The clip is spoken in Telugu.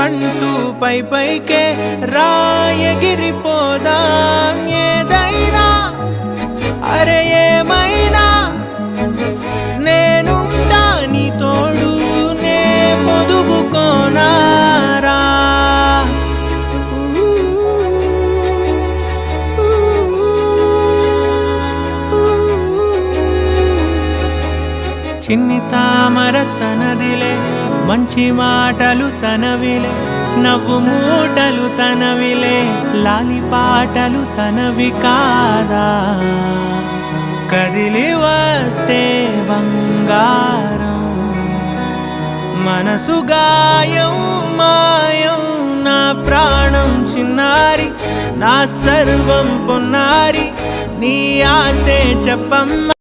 అంటూ పై పైకే రాయగిరిపోదాం ఏదైనా అరే ఏమైనా నేనుంటా నీ తోడు నే పొదుపుకోనారా చిన్ని తామర తనదిలే మంచి మాటలు తనవిలే నవ్వు మూటలు తనవిలే లాలి పాటలు తనవి కాదా కదిలి వస్తే బంగారం మనసు గాయం మాయం నా ప్రాణం చిన్నారి నా సర్వం పొన్నారి నీ ఆశే చెప్పమ్మ